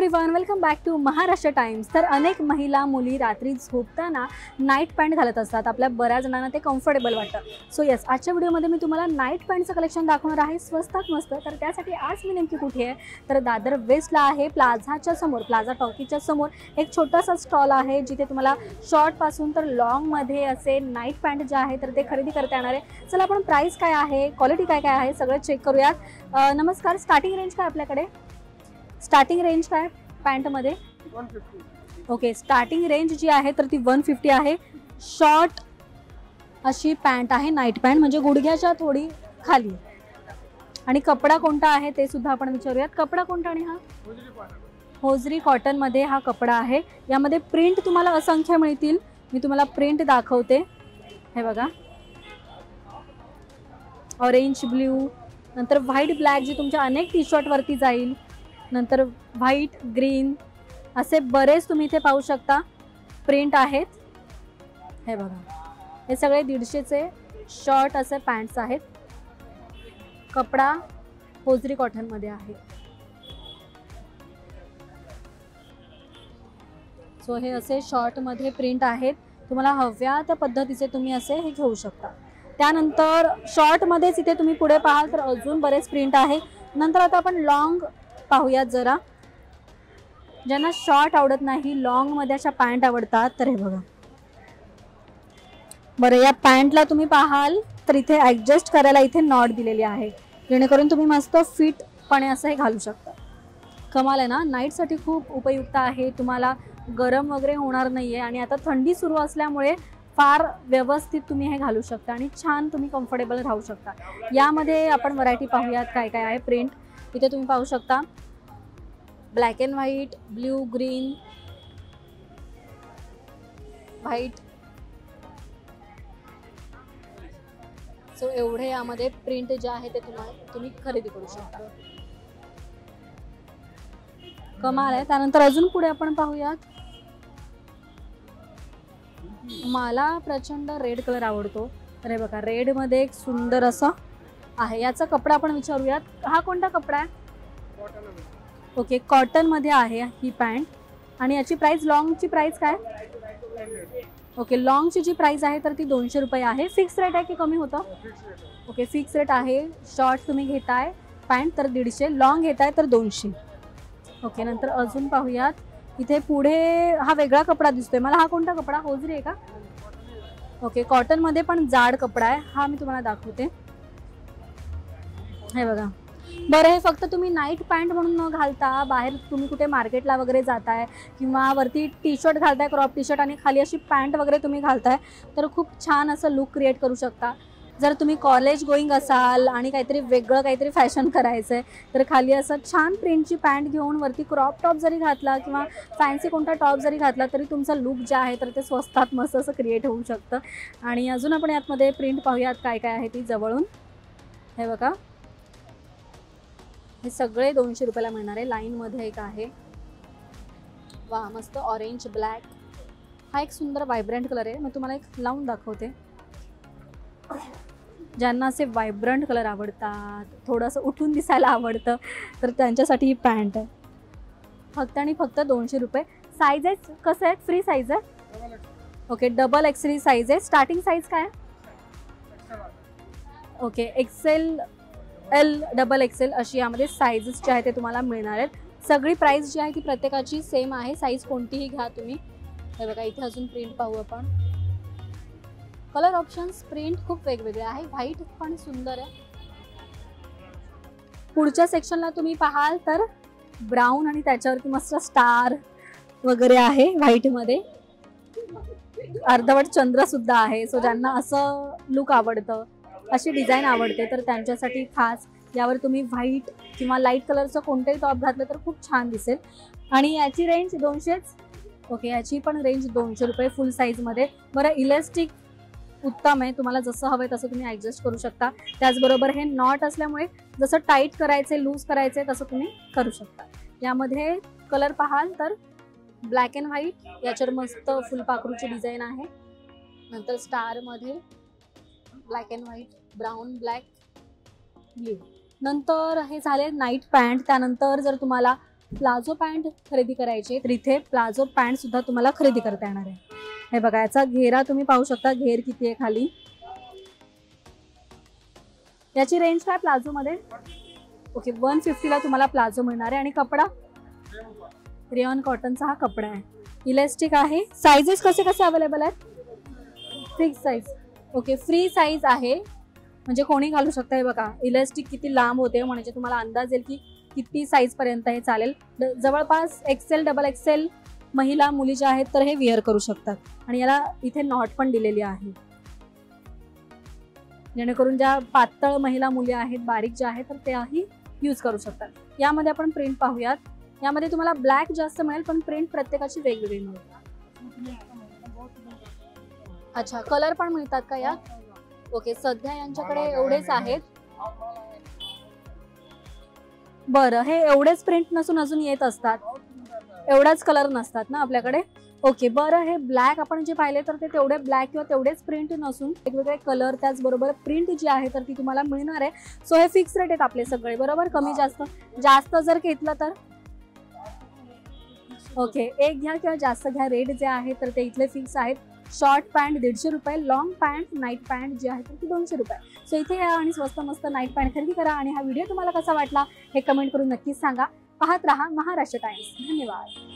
Everyone, welcome back to Maharashtra Times. तर अनेक महिला मुली रात्री झोपताना नाईट पॅन्ट घालत असतात। आपल्या बऱ्याच जणांना ते कम्फर्टेबल वाटतं। सो येस, आजच्या व्हिडिओमध्ये मी तुम्हाला नाईट पॅन्टचं कलेक्शन दाखवणार आहे, स्वस्तात मस्त। तर त्यासाठी आज मी नेमकी कुठे आहे तर दादर वेस्टला आहे, प्लाझाच्या समोर, प्लाझा टॉकीजच्या समोर एक छोटासा स्टॉल आहे, जिथे तुम्हाला शॉर्ट पासून तर लॉंग मध्ये असे नाईट पॅन्ट जे आहे तर ते खरेदी करता येणार आहे। चला आपण प्राइस काय आहे, क्वालिटी काय काय आहे सगळं चेक करूयात। नमस्कार, स्टार्टिंग रेंज काय आपल्याकडे? स्टार्टिंग रेंज काय पॅन्टमध्ये? 150। ओके, स्टार्टिंग रेंज जी आहे तर ती 150 आहे। शॉर्ट अशी पॅन्ट आहे, नाईट पॅन्ट म्हणजे गुडघ्याच्या थोडी खाली। आणि कपडा कोणता आहे ते सुद्धा आपण विचारूयात। कपडा कोणता? आणि हा होजरी कॉटन मध्ये हा कपडा आहे। यामध्ये प्रिंट तुम्हाला असंख्य मिळतील, मी तुम्हाला प्रिंट दाखवते। हे बघा, ऑरेंज ब्ल्यू, नंतर व्हाईट ब्लॅक जी तुमच्या अनेक टी शर्ट वरती जाईल, नंतर व्हाईट ग्रीन, असे बरेच तुम्ही इथे पाहू शकता प्रिंट आहेत। हे बघा, हे सगळे 150चे शॉर्ट असे पॅन्ट्स आहेत। कपडा होजरी कॉटन मध्ये आहे। सो हे असे शॉर्ट मध्ये प्रिंट आहेत, तुम्हाला हव्या त्या पद्धतीचे तुम्ही असे हे घेऊ शकता। त्यानंतर शॉर्ट मध्येच इथे तुम्ही पुढे पाहाल तर अजून बरेच प्रिंट आहे। नंतर आता आपण लॉंग पाहूयात जरा। ज्यांना शॉर्ट आवडत नाही, लॉंग मध्ये अशा पॅन्ट आवडतात, तर हे बघा। बरं, या पॅन्टला तुम्ही पाहाल तर इथे ॲडजस्ट करायला इथे नॉट दिलेली आहे, जेणेकरून तुम्ही मस्त फिटपणे असं हे घालू शकता। कमाल आहे ना, नाईटसाठी खूप उपयुक्त आहे, तुम्हाला गरम वगैरे होणार नाहीये। आणि आता थंडी सुरू असल्यामुळे फार व्यवस्थित तुम्ही हे घालू शकता आणि छान तुम्ही कम्फर्टेबल राहू शकता। यामध्ये आपण व्हरायटी पाहूयात काय काय आहे। प्रिंट इथे तुम्ही पाहू शकता, black and white, blue, green, white. So एवढे यामध्ये प्रिंट जे आहे ते तुम्ही खरेदी करू शकता। कमाल आहे। त्यानंतर अजून पुढे आपण पाहूयात, मला प्रचंड रेड कलर आवडतो, तर हे बघा रेड मध्ये एक सुंदर असा आहे। याचा कपडा आपण विचारूयात, हा कोणता कपडा आहे? ओके, कॉटन मध्ये आहे ही पॅन्ट। आणि याची प्राइस, लॉंगची प्राइस काय? ओके, लॉंगची जी प्राइस आहे तर ती 200 रुपये आहे। फिक्स रेट आहे की कमी होतं? ओके, फिक्स रेट आहे। शॉर्ट तुम्ही घेताय पॅन्ट तर 150, लॉंग घेताय तर 200। ओके, नंतर अजून पाहूयात, इथे पुढे हा वेगळा कपडा दिसतोय मला, हा कोणता कपडा? होजरी आहे का? ओके, कॉटन मध्ये पण जाड कपडा आहे, हा मी तुम्हाला दाखवते। हे बघा। बरं, हे फक्त तुम्ही नाईट पॅन्ट म्हणून न घालता बाहेर तुम्ही कुठे मार्केटला वगैरे जाताय किंवा वरती टी शर्ट घालताय, क्रॉप टी शर्ट, आणि खाली अशी पॅन्ट वगैरे तुम्ही घालताय तर खूप छान असं लुक क्रिएट करू शकता। जर तुम्ही कॉलेज गोईंग असाल आणि काहीतरी वेगळं काहीतरी फॅशन करायचं आहे तर खाली असं छान प्रिंटची पॅन्ट घेऊन वरती क्रॉप टॉप जरी घातला किंवा फॅन्सी कोणता टॉप जरी घातला तरी तुमचा लुक जे आहे तर ते स्वस्तात मस्त असं क्रिएट होऊ शकतं। आणि अजून आपण यातमध्ये प्रिंट पाहूयात काय काय आहे ती जवळून। हे बघा, हे सगळे 200 रुपयाला मिळणार आहे। लाईन मध्ये एक आहे, वा मस्त ऑरेंज ब्लॅक, हा एक सुंदर व्हायब्रंट कलर आहे। मी तुम्हाला एक लावून दाखवते। ज्यांना असे व्हायब्रंट कलर आवडतात, थोडंसं उठून दिसायला आवडतं, तर त्यांच्यासाठी ही पॅन्ट आहे। फक्त आणि फक्त 200 रुपये। साईज आहे कसं आहे? फ्री साईज आहे? ओके, डबल एक्सेल साईज आहे। स्टार्टिंग साईज काय? Okay, XL, L, double XL अशी यामध्ये साईजेस जे आहे ते तुम्हाला मिळणार आहेत। सगळी प्राइस जी आहे ती प्रत्येकाची सेम आहे, साईज कोणतीही घ्या तुम्ही। हे बघा, इथे अजून प्रिंट पाहू आपण। कलर ऑप्शन्स, प्रिंट खूप वेगवेगळे आहे, व्हाईट पण सुंदर आहे। पुढच्या सेक्शनला तुम्ही पाहाल तर ब्राऊन आणि त्याच्यावरती मस्त स्टार वगैरे आहे व्हाईट मध्ये, अर्धवट चंद्र सुद्धा आहे। सो ज्यांना असं लुक आवडतं, अशी डिझाईन आवडते, तर त्यांच्यासाठी खास यावर तुम्ही व्हाईट किंवा लाईट कलरचं कोणतेही टॉप घातलं तर खूप छान दिसेल। आणि याची रेंज 200च। ओके, याची पण रेंज 200 रुपये फुल साईजमध्ये। बरं, इलास्टिक उत्तम आहे, तुम्हाला जसं हवं तसं तुम्ही ॲडजस्ट करू शकता। त्याचबरोबर हे नॉट असल्यामुळे जसं टाईट करायचे, लूज करायचे तसं तुम्ही करू शकता। यामध्ये कलर पाहाल तर ब्लॅक अँड व्हाईट, याच्यावर मस्त फुलपाखरूची डिझाईन आहे। नंतर स्टार मध्ये black and white, brown, black, blue. नंतर हे झाले नाईट पॅन्ट। त्यानंतर जर तुम्हाला प्लाझो पॅन्ट खरेदी करायची तर इथे प्लाझो पॅन्ट सुद्धा तुम्हाला खरेदी करता येणार आहे. हे बघा, याचा घेरा तुम्ही पाहू शकता, घेर किती आहे खाली. याची रेंज काय प्लाझो मध्ये? ओके, 150 ला तुम्हाला प्लाझो मिळणार आहे. आणि कपडा रेयॉन कॉटनचा हा कपडा आहे. इलास्टिक आहे. साइजेस कसे कसे अवेलेबल आहेत? Fix size. Okay, free size आहे, म्हणजे कोणी घालू शकता. हे बघा इलास्टिक किती लांब होते, म्हणजे तुम्हाला अंदाज येईल की किती साईज पर्यंत हे चालेल. जवळपास एक्सेल डबल एक्सेल महिला मुली ज्या आहेत तर हे वेअर करू शकतात. आणि याला इथे नॉट पण दिलेली आहे, जेणेकरून ज्या पातळ महिला मुली आहेत, बारीक ज्या आहेत तर त्याही यूज करू शकतात. यामध्ये आपण प्रिंट पाहूयात. यामध्ये तुम्हाला ब्लॅक जास्त मिळेल, पण प्रिंट प्रत्येकाची वेगवेगळी मिळेल. अच्छा, कलर पण मिळतात का यात? ओके, सध्या यांच्याकडे एवढेच आहेत. बरं, हे एवढेच प्रिंट नसून अजून येत असतात, एवढाच कलर नसतात ना आपल्याकडे. ओके, बरं, हे ब्लॅक आपण जे पाहिले तर ते तेवढे ब्लॅक किंवा तेवढेच प्रिंट नसून वेगवेगळे कलर त्याचबरोबर प्रिंट जी आहे तर ती तुम्हाला मिळणार आहे. सो हे फिक्स रेट आहेत आपले सगळे, बरोबर. कमी जास्त जर घेतलं तर ओके, एक घ्या किंवा जास्त घ्या, रेट जे आहे तर ते इथले फिक्स आहेत. शॉर्ट पॅन्ट 150 रुपये, लॉंग पॅन्ट नाईट पॅन्ट जी आहे तर ती 200 रुपये. सो इथे या आणि स्वस्त मस्त नाईट पॅन्ट खरेदी करा. आणि हा व्हिडिओ तुम्हाला कसा वाटला हे कमेंट करून नक्कीच सांगा. पाहत रहा महाराष्ट्र टाइम्स. धन्यवाद.